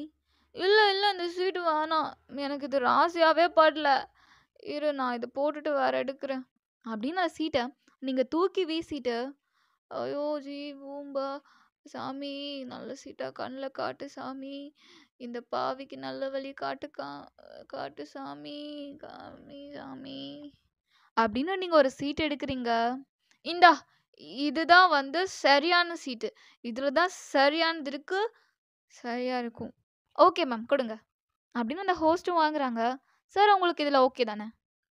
"இல்ல, இல்ல இந்த சீட் வேணாம். எனக்கு இது ராசியாவே படல. இரு நான் இத போட்டுட்டு வேற எடுக்குறேன்." அப்படின்னு அந்த சீட்ட நீங்க தூக்கி வீசிட்டு, "ஐயோ! ஜீ பூம்பா. சாமி நல்ல சீட்டா கண்ல காட்டு சாமி. இந்த பாவிக்கு நல்ல வழி காட்டு சாமி. காமி சாமி." அப்படின்னு நீங்க ஒரு சீட் எடுக்குறீங்க. இந்தா இதுதான் வந்து சரியான சீட்டு. இதுல தான் சரியானது இருக்கு. சரியா இருக்கும். ஓகே மேம் குடுங்க. அப்படின்னு அந்த ஹோஸ்ட்டும் வாங்குறாங்க. சார் உங்களுக்கு இதுல ஓகே தானே?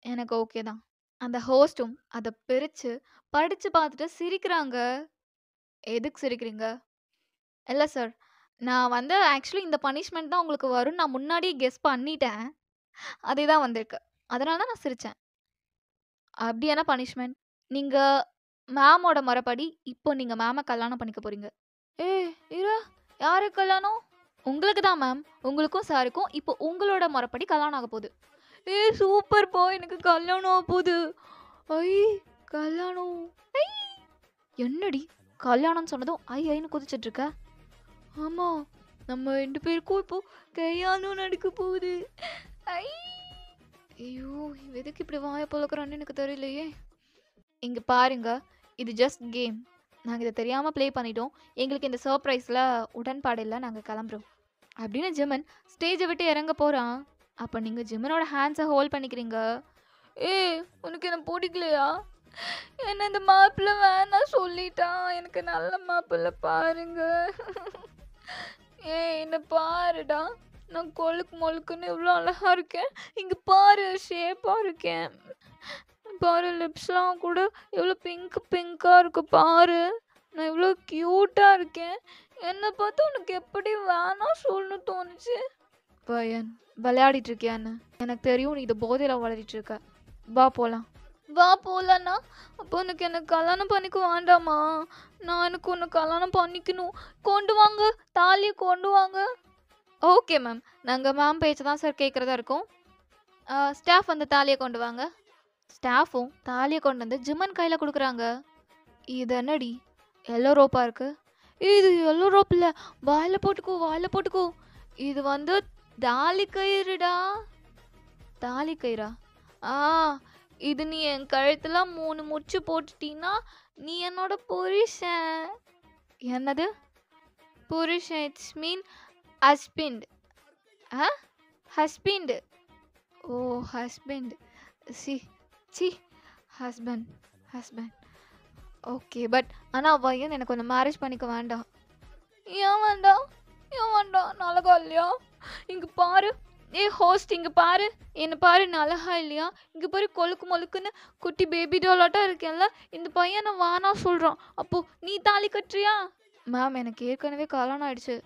எனக்கு ஓகே தான். அந்த ஹோஸ்ட்டும் அத பிரிச்சு படிச்சு பார்த்துட்டு சிரிக்கிறாங்க. எதுக்கு சிரிக்கிறீங்க? இல்ல சார். நான் வந்து ஆக்சுவலி இந்த பனிஷ்மென்ட் தான் உங்களுக்கு வரும்னு நான் முன்னாடியே கெஸ் பண்ணிட்டேன். அதே தான் வந்திருக்கு. அதனால தான் நான் சிரிச்சேன். அப்படி என்ன பனிஷ்மென்ட்? நீங்க மேமோட மொறப்படி இப்போ நீங்க மேம கல்யாணம் பண்ணிக்க போறீங்க. ஏய்! இரு. யாருக்கு கல்யாணம்? உங்களுக்கு தான் மேம். உங்களுக்கும் சாருக்கும் இப்போ உங்களோட மொறப்படி கல்யாணம் ஆகப் போகுது. ஏய்! சூப்பர்ப்பா! எனக்கு கல்யாணம் ஆகப்போகுது. ஐ! கல்யாணம். ஐ! என்னடி? கல்யாணம்னு சொன்னதும் ஐ ஐன்னு குதிச்சிட்டு இருக்க? ஆமா. நம்ம 2 பேருக்கும் இப்போ கல்யாணம் நடக்கப் போகுது. ஐ! ஐயோ! இவ எதுக்கு இப்படி வாய பொளக்குறான்னு எனக்கு தெரியலையே. இங்க பாருங்க. இது ஜஸ்ட் கேம். நாங்க இத தெரியாம ப்ளே பண்ணிட்டோம். எங்களுக்கு இந்த சர்ப்ரைஸ்ல உடன்பாடு இல்ல. நாங்க கிளம்புறோம். அப்படின்னு ஜிமின் ஸ்டேஜ விட்டு இறங்க போறான். அப்ப நீங்க ஜிமினோட ஹேண்ட்ஸ ஹோல்ட் பண்ணிக்கிறீங்க. ஏய்! உனக்கு என்ன புடிக்கலையா? என்ன இந்த மாப்பிள்ளை வேணாம் சொல்லிட்டான். எனக்கு நல்ல மாப்பிள்ளை பாருங்க. ஏய்! என்ன பாருடா. நான் கொழுக்கு மொழுக்குன்னு எவ்வளோ அழகா இருக்கேன். இங்க பாரு ஷேப்பா இருக்கேன். பாரு லிப்ஸ்லாம் கூட எவ்வளோ பிங்க்கா இருக்கு பாரு. நான் எவ்வளோ கியூட்டா இருக்கேன். என்ன பார்த்து உனக்கு எப்படி வேணாம் சொல்லணும்னு தோணுச்சு? பையன் விளையாடிட்டு இருக்கியான்னு எனக்கு தெரியும். நீ இதை போதையில வளரிட்டு இருக்க. வா போலாம். வா போலான்னா அப்போ உனக்கு எனக்கு கல்யாணம் பண்ணிக்க வேண்டாமா? நான் எனக்கு உன்னை கல்யாணம் பண்ணிக்கணும். கொண்டு வாங்க தாலியை கொண்டு வாங்க. Okay ma'am. நாங்கள் மேம் பேச்சு தான் சார் கேட்குறதா இருக்கோம். ஸ்டாஃப் வந்து தாலியை கொண்டு வாங்க. ஸ்டாஃபும் தாலியை கொண்டு வந்து ஜிம்மன் கையில் கொடுக்குறாங்க. இது என்னடி எல்லோ ரோப்பா இருக்கு? இது எல்லோ ரோப் இல்லை. வாயில் போட்டுக்கோ. இது வந்து தாலி கயிறுடா. தாலி கயிறா? ஆ இது நீ என் கழுத்துல 3 முச்சு போட்டுட்டீன்னா நீ என்னோட புருஷன். என்னது புருஷன்? It's mean husband. Husband. Oh husband. See husband. Okay but ஆனால் பையன் எனக்கு கொஞ்சம் மேரேஜ் பண்ணிக்க வேண்டாம். ஏன் வேண்டாம்? நான் அழகா இல்லையா? இங்கே பாரு. ஹோஸ்ட் இங்கே பாரு. என்ன பாரு நான் அழகா இல்லையா? இங்கே பாரு கொழுக்கு மொழுக்குன்னு குட்டி பேபி டாலாட்டம் இருக்கேன்ல. இந்த பையனை வானா சொல்கிறான். அப்போ நீ தாலி கட்டுறியா? மேம் எனக்கு ஏற்கனவே கல்யாணம் ஆயிடுச்சு.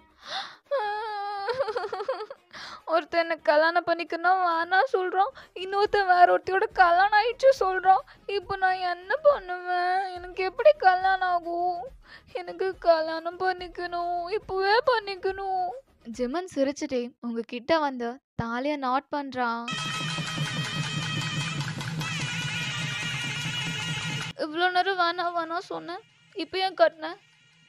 ஒருத்தர் என்ன கல்யாணம் பண்ணிக்கணும் வேணா சொல்கிறான். இன்னொருத்தன் வேற ஒருத்தையோட கல்யாணம் ஆயிடுச்சு சொல்கிறான். இப்போ நான் என்ன பண்ணுவேன்? எனக்கு எப்படி கல்யாணம் ஆகும்? எனக்கு கல்யாணம் பண்ணிக்கணும். இப்போவே பண்ணிக்கணும். ஜிமன் சிரிச்சுட்டே உங்ககிட்ட வந்து தாலியை நாட் பண்ணுறான். இவ்வளோ நேரம் வேணா சொன்னேன். இப்போ ஏன் கட்டினேன்?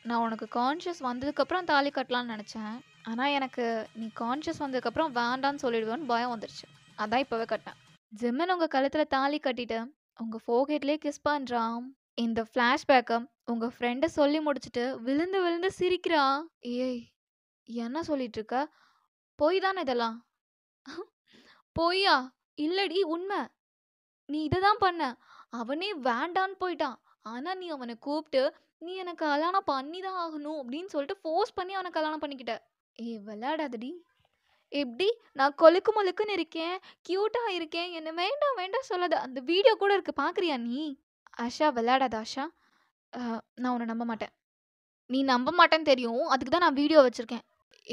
நான் உனக்கு கான்ஷியஸ் வந்ததுக்கப்புறம் தாலி கட்டலான்னு நினச்சேன். ஆனால் எனக்கு நீ கான்ஷியஸ் வந்ததுக்கப்புறம் வேண்டான்னு சொல்லிடுவேன்னு பயம் வந்துடுச்சு. அதான் இப்போவே கட்டினேன். ஜிம்மன் உங்கள் கழுத்தில் தாலி கட்டிட்டு உங்கள் ஃபோர்ஹெட்லேயே கிஸ் பண்ணுறான். இந்த ஃப்ளாஷ்பேக்கை உங்கள் ஃப்ரெண்டை சொல்லி முடிச்சுட்டு விழுந்து சிரிக்கிறான். ஏய் என்ன சொல்லிட்டு இருக்க? பொய் தானே இதெல்லாம்? பொய்யா? இல்லடி உண்மை. நீ இதை தான் பண்ண. அவனே வேண்டான்னு போயிட்டான். ஆனால் நீ அவனை கூப்பிட்டு நீ எனக்கு கல்யாணம் பண்ணி தான் ஆகணும் அப்படின்னு சொல்லிட்டு ஃபோர்ஸ் பண்ணி அவனை கல்யாணம் பண்ணிக்கிட்ட. ஏய் விளையாடாதடி. எப்படி நான் கொழுக்கு மொழுக்குன்னு இருக்கேன், க்யூட்டாக இருக்கேன், என்னை வேண்டாம் சொல்லாத. அந்த வீடியோ கூட இருக்கு பார்க்குறியா நீ? ஆஷா விளையாடாத ஆஷா. நான் உன்னை நம்ப மாட்டேன். நீ நம்ப மாட்டேன்னு தெரியும். அதுக்கு தான் நான் வீடியோ வச்சிருக்கேன்.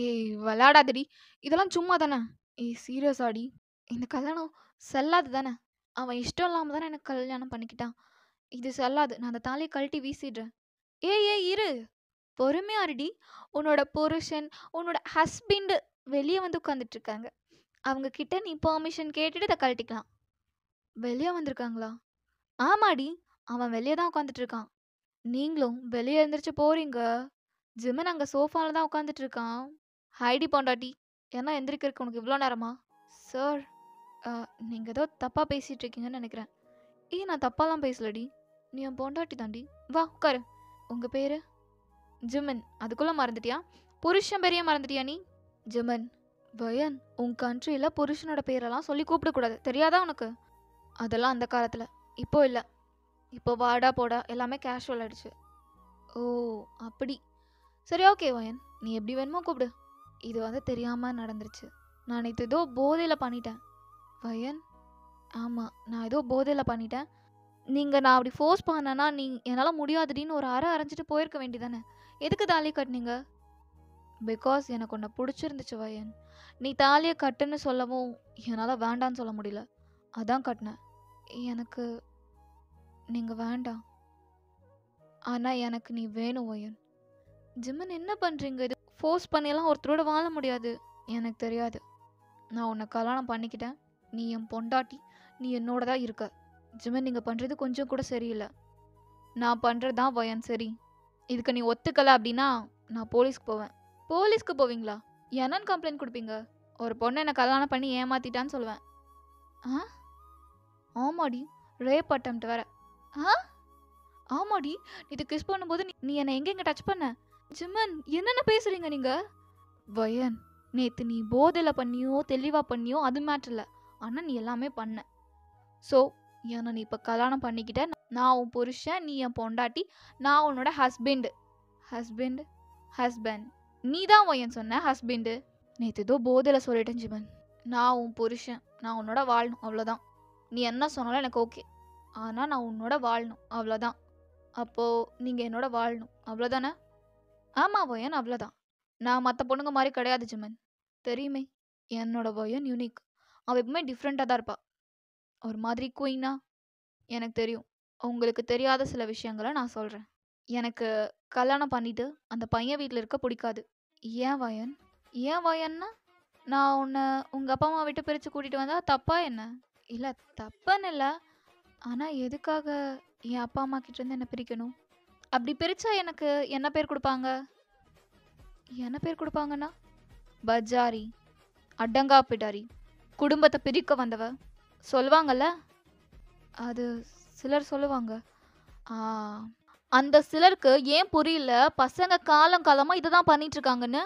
ஏய் விளையாடாதடி. இதெல்லாம் சும்மா தானே. ஏய் சீரியஸாடி. இந்த கல்யாணம் செல்லாது தானே. அவன் இஷ்டம் இல்லாம தானே எனக்கு கல்யாணம் பண்ணிக்கிட்டான். இது செல்லாது. நான் அந்த தாலிய கழட்டி வீசிடுறேன். ஏய் ஏய் இரு. பொறுமையா இருடி. உன்னோட புருஷன், உன்னோட ஹஸ்பண்ட் வெளிய வந்து உட்கார்ந்துட்டு இருக்காங்க. அவங்க கிட்ட நீ பெர்மிஷன் கேட்டுட்டு இத கழட்டிக்கலாம். வெளிய வந்திருக்காங்களா? ஆமாடி. அவன் வெளிய தான் உட்கார்ந்துட்டு இருக்கான். நீங்களும் வெளிய எந்திரிச்சு போறீங்க. ஜிமின் அங்க சோஃபால தான் உட்கார்ந்துட்டு இருக்கான். ஹைடி பொண்டாட்டி. என்ன எந்திரிக்கிறதுக்கு உனக்கு இவ்ளோ நேரமா? சார், நீங்க ஏதோ தப்பா பேசிட்டு இருக்கீங்கன்னு நினைக்கிறேன். ஏய் நான் தப்பாலாம் பேசலடி. நீ என் பொண்டாட்டி தாண்டி. வா உட்காரு. உங்க பேரு? ஜிமின். அதுக்குள்ள மறந்துட்டியா? புருஷன் பேரையே மறந்துட்டியா நீ? ஜிமின். வயன், உன் கண்ட்ரில புருஷனோட பேரெல்லாம் சொல்லி கூப்பிடக்கூடாது. தெரியாதா உனக்கு? அதெல்லாம் அந்த காலத்துல. இப்போ இல்ல. இப்போ வாடா போடா எல்லாமே கேஷுவல் ஆயிடுச்சு. ஓ அப்படி. சரி ஓகே வயன். நீ எப்படி வேணுமோ கூப்பிடு. இது வந்து தெரியாம நடந்துருச்சு. நான் நேத்து ஏதோ போதையில பண்ணிட்டேன். வயன். ஆமா, நான் ஏதோ போதையில பண்ணிட்டேன். நான் அப்படி ஃபோர்ஸ் பண்ணேன்னா நீ என்னால முடியாதுடின்னு ஒரு அரை அரைஞ்சிட்டு போயிருக்க வேண்டியதானே. எதுக்கு தாலி கட்டுனீங்க? பிகாஸ் எனக்கு உன்னை பிடிச்சிருந்துச்சு வயன். நீ தாலியை கட்டுன்னு சொல்லவும் என்னால் வேண்டான்னு சொல்ல முடியல. அதான் கட்டினேன். எனக்கு நீங்கள் வேண்டாம். ஆனால் எனக்கு நீ வேணும் வயன். ஜிம்மன் என்ன பண்ணுறீங்க? இது ஃபோர்ஸ் பண்ணியெல்லாம் ஒருத்தரோட வாழ முடியாது. எனக்கு தெரியாது. நான் உன்னை கல்யாணம் பண்ணிக்கிட்டேன். நீ என் பொண்டாட்டி. நீ என்னோட தான் இருக்க. ஜிம்மன் நீங்கள் பண்ணுறது கொஞ்சம் கூட சரியில்லை. நான் பண்ணுறது தான் வயன் சரி. இதுக்கு நீ ஒத்துக்கலை அப்படின்னா நான் போலீஸ்க்கு போவேன். போலீஸ்க்கு போவீங்களா? என்னன்னு கம்ப்ளைண்ட் கொடுப்பீங்க? ஒரு பொண்ணை என்னை கல்யாணம் பண்ணி ஏமாத்திட்டான்னு சொல்லுவேன். ஆ ஆமாடி, ரேப் அட்டம்ப்ட் வேற. ஆ ஆமாடி, இது கிஸ் பண்ணும்போது நீ என்னை எங்க டச் பண்ண? ஜிம்மன் என்னென்ன பேசுறீங்க நீங்க? வயன், நேத்து நீ போதையில பண்ணியோ தெளிவா பண்ணியோ அது மேட்டர் இல்லை. ஆனால் நீ எல்லாமே பண்ண. ஸோ என்னை நீ இப்போ கல்யாணம் பண்ணிக்கிட்ட. நான் உன் புருஷன், நீ என் பொண்டாட்டி. நான் உன்னோட ஹஸ்பண்ட். ஹஸ்பண்ட் ஹஸ்பண்ட் நீ தான் வயன் சொன்ன ஹஸ்பண்டு. நேற்று ஏதோ போதையில் சொல்லிட்டேன் ஜிமன். நான் உன் புருஷன். நான் உன்னோட வாழணும் அவ்வளோதான். நீ என்ன சொன்னாலும் எனக்கு ஓகே. ஆனால் நான் உன்னோட வாழணும் அவ்வளோதான். அப்போது நீங்கள் என்னோட வாழணும் அவ்வளோதானே? ஆமாம் வயன், அவ்வளோதான். நான் மற்ற பொண்ணுங்க மாதிரி கிடையாது ஜிமன். தெரியுமே, என்னோட வயன் யூனிக். அவள் எப்பவுமே டிஃப்ரெண்ட்டாக தான் இருப்பாள். ஒரு மாதிரி குயினா. எனக்கு தெரியும். உங்களுக்கு தெரியாத சில விஷயங்களை நான் சொல்கிறேன். எனக்கு கல்யாணம் பண்ணிட்டு அந்த பையன் வீட்டில் இருக்க பிடிக்காது. ஏன் வயன்? ஏன் வயன்னா நான் உன்னை உங்கள் அப்பா அம்மா விட்டு பிரித்து கூட்டிகிட்டு வந்தால் தப்பா என்ன? இல்லை தப்புன்னு இல்லை. ஆனால் எதுக்காக என் அப்பா அம்மா கிட்டேருந்து என்னை பிரிக்கணும்? அப்படி பிரித்தா எனக்கு என்ன பேர் கொடுப்பாங்க? என்ன பேர் கொடுப்பாங்கன்னா பஜாரி, அடங்கா பிடாரி, குடும்பத்தை பிரிக்க வந்தவ சொல்லுவாங்கல்ல. அது சிலர் சொல்லுவாங்க. அந்த சிலருக்கு ஏன் புரியல பசங்க காலம் காலமாக இதை தான் பண்ணிட்டு இருக்காங்கன்னு?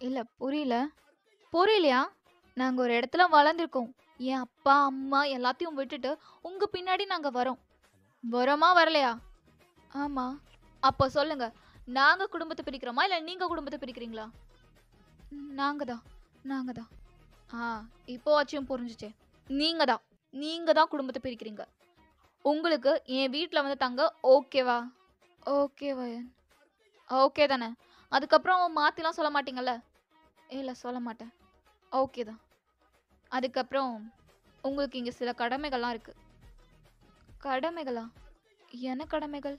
இல்லை புரியல. புரியலையா? நாங்கள் ஒரு இடத்துல வளர்ந்துருக்கோம். என் அப்பா அம்மா எல்லாத்தையும் விட்டுட்டு உங்கள் பின்னாடி நாங்கள் வரோம். வரோமா வரலையா? ஆமாம். அப்போ சொல்லுங்க, நாங்கள் குடும்பத்தை பிரிக்கிறோமா இல்லை நீங்கள் குடும்பத்தை பிரிக்கிறீங்களா? நாங்கள் தான். நாங்கள் தான். இப்போ ஆச்சும் புரிஞ்சிச்சே. நீங்கள் தான் குடும்பத்தை பிரிக்கிறீங்க. உங்களுக்கு என் வீட்டில் வந்து தங்க ஓகேவா? ஓகே வயன். ஓகே தானே? அதுக்கப்புறம் மாற்றிலாம் சொல்ல மாட்டீங்கல்ல? இல்லை சொல்ல மாட்டேன். ஓகே தான். அதுக்கப்புறம் உங்களுக்கு இங்கே சில கடமைகள்லாம் இருக்குது. கடமைகளா? என்ன கடமைகள்?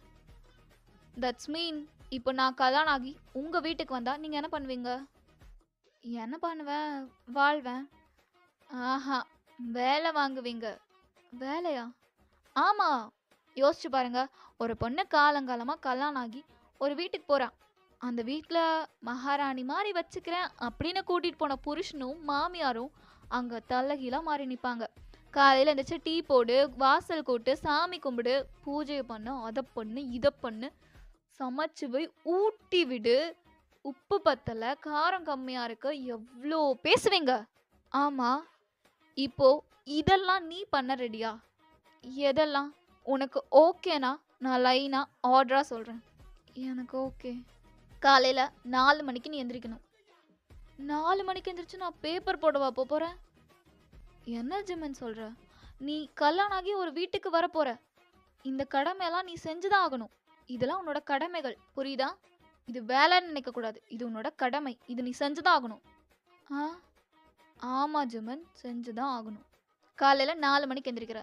தட்ஸ் மீன் இப்போ நான் கல்யாணம் ஆகி உங்கள் வீட்டுக்கு வந்தால் நீங்கள் என்ன பண்ணுவீங்க? என்ன பண்ணுவேன்? வாழ்வேன். ஆஹா, வேலை வாங்குவீங்க. வேலையா? ஆமாம். யோசிச்சு பாருங்க. ஒரு பொண்ணு காலங்காலமாக கல்யாணம் ஆகி ஒரு வீட்டுக்கு போகிறான். அந்த வீட்டில் மகாராணி மாதிரி வச்சுக்கிறேன் அப்படின்னு கூட்டிகிட்டு போன புருஷனும் மாமியாரும் அங்கே தலைகீழாக மாறி நிற்பாங்க. காலையில் எழுந்திரிச்சு டீ போடு, வாசல் கூட்டு, சாமி கும்பிடு, பூஜை பண்ணு, அதை பண்ணு, இதை பண்ணு, சமைச்சு வை, ஊட்டி விடு, உப்பு பத்தலை, காரம் கம்மியாக இருக்கு, எவ்வளோ பேசுவீங்க. ஆமாம். இப்போ இதெல்லாம் நீ பண்ண ரெடியா? எதெல்லாம் உனக்கு ஓகேனா நான் லைனாக ஆர்டராக சொல்கிறேன். எனக்கு ஓகே. காலையில் 4 மணிக்கு நீ எந்திரிக்கணும். 4 மணிக்கு எந்திரிச்சு நான் பேப்பர் போடவா போகிறேன்? என்ன ஜிம்மன் சொல்கிற? நீ கல்யாணம் ஆகி ஒரு வீட்டுக்கு வரப்போகிற. இந்த கடமையெல்லாம் நீ செஞ்சுதான் ஆகணும். இதெல்லாம் உன்னோட கடமைகள். புரியுதா? இது வேலைன்னு நினைக்கக்கூடாது. இது உன்னோட கடமை. இது நீ செஞ்சு தான் ஆகணும். ஆ ஆமா ஜிமன். செஞ்சு தான் ஆகணும். காலையில 4 மணிக்கு எந்திரிக்கிற.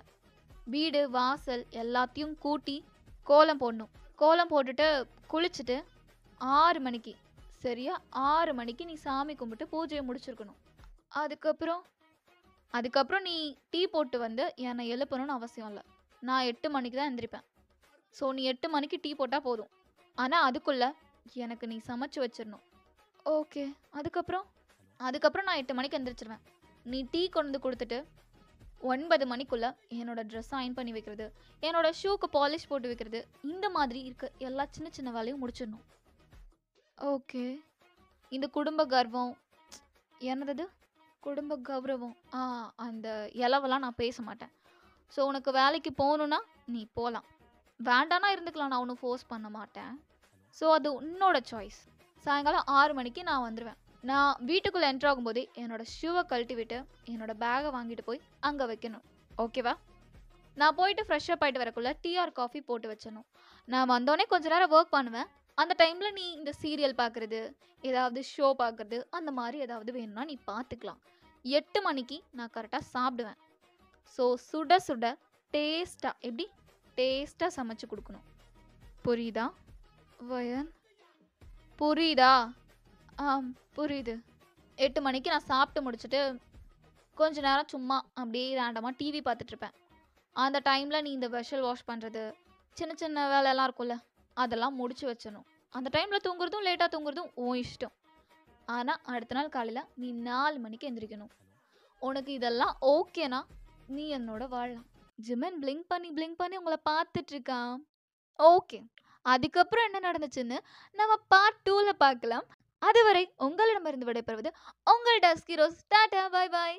வீடு, வாசல் எல்லாத்தையும் கூட்டி கோலம் போடணும். கோலம் போட்டுட்டு குளிச்சுட்டு 6 மணிக்கு சரியா 6 மணிக்கு நீ சாமி கும்பிட்டு பூஜையை முடிச்சிருக்கணும். அதுக்கப்புறம் அதுக்கப்புறம் நீ டீ போட்டு வந்து என்னை எழுப்பணும்னு அவசியம் இல்லை. நான் 8 மணிக்கு தான் எந்திரிப்பேன். ஸோ நீ 8 மணிக்கு டீ போட்டால் போதும். ஆனால் அதுக்குள்ள எனக்கு நீ சமைச்சு வச்சிடணும். ஓகே. அதுக்கப்புறம் அதுக்கப்புறம் நான் 8 மணிக்கு எந்திரிச்சிருவேன். நீ டீ கொண்டு வந்து கொடுத்துட்டு 9 மணிக்குள்ள என்னோட ட்ரெஸ் அயன் பண்ணி வைக்கிறது, என்னோட ஷூக்கு பாலிஷ் போட்டு வைக்கிறது, இந்த மாதிரி இருக்க எல்லா சின்ன சின்ன வேலையும் முடிச்சிடணும். ஓகே. இந்த குடும்ப கர்வம் என்னது குடும்ப கௌரவம் அந்த இலவெல்லாம் நான் பேச மாட்டேன். ஸோ உனக்கு வேலைக்கு போகணுன்னா நீ போகலாம், வேண்டானா இருந்துக்கலாம். நான் ஒன்றும் ஃபோர்ஸ் பண்ண மாட்டேன். ஸோ அது உன்னோட சாய்ஸ். சாயங்காலம் 6 மணிக்கு நான் வந்துடுவேன். நான் வீட்டுக்குள்ளே என்ட்ரு ஆகும்போதே என்னோட ஷூவை கழட்டி விட்டு என்னோட பேகை வாங்கிட்டு போய் அங்கே வைக்கணும். ஓகேவா? நான் போயிட்டு ஃப்ரெஷ்ஷப் ஆகிட்டு வரக்குள்ள டீ ஆர் காஃபி போட்டு வச்சிடணும். நான் வந்தோடனே கொஞ்ச நேரம் ஒர்க் பண்ணுவேன். அந்த டைமில் நீ இந்த சீரியல் பார்க்குறது, ஏதாவது ஷோ பார்க்குறது, அந்த மாதிரி ஏதாவது வேணும்னா நீ பார்த்துக்கலாம். 8 மணிக்கு நான் கரெக்டாக சாப்பிடுவேன். ஸோ சுட சுட டேஸ்ட்டாக எப்படி டேஸ்ட்டாக சமைச்சு கொடுக்கணும். புரியுதா வயன்? புரியுதா? புரியுது. 8 மணிக்கு நான் சாப்பிட்டு முடிச்சுட்டு கொஞ்ச நேரம் சும்மா அப்படியே ரேண்டமாக டிவி பார்த்துட்ருப்பேன். அந்த டைமில் நீ இந்த வெஷல் வாஷ் பண்ணுறது, சின்ன சின்ன வேலையெல்லாம் இருக்கும்ல, அதெல்லாம் முடிச்சு வச்சிடணும். அந்த டைமில் தூங்குறதும் லேட்டாக தூங்குறதும் உன் இஷ்டம். ஆனால் அடுத்த நாள் காலையில் நீ 4 மணிக்கு எந்திரிக்கணும். உனக்கு இதெல்லாம் ஓகேனா நீ என்னோட வாழலாம். ஜிமன் பிளிங்க் பண்ணி உங்களை பார்த்துட்ருக்கான். ஓகே. அதுக்கப்புறம் என்ன நடந்துச்சுன்னு நம்ம பார்ட் 2ல பார்க்கலாம். அதுவரை உங்களிடமிருந்து விடைபெறுவது உங்கள் டஸ்கி ரோஸ். டாடா, பாய் பாய்.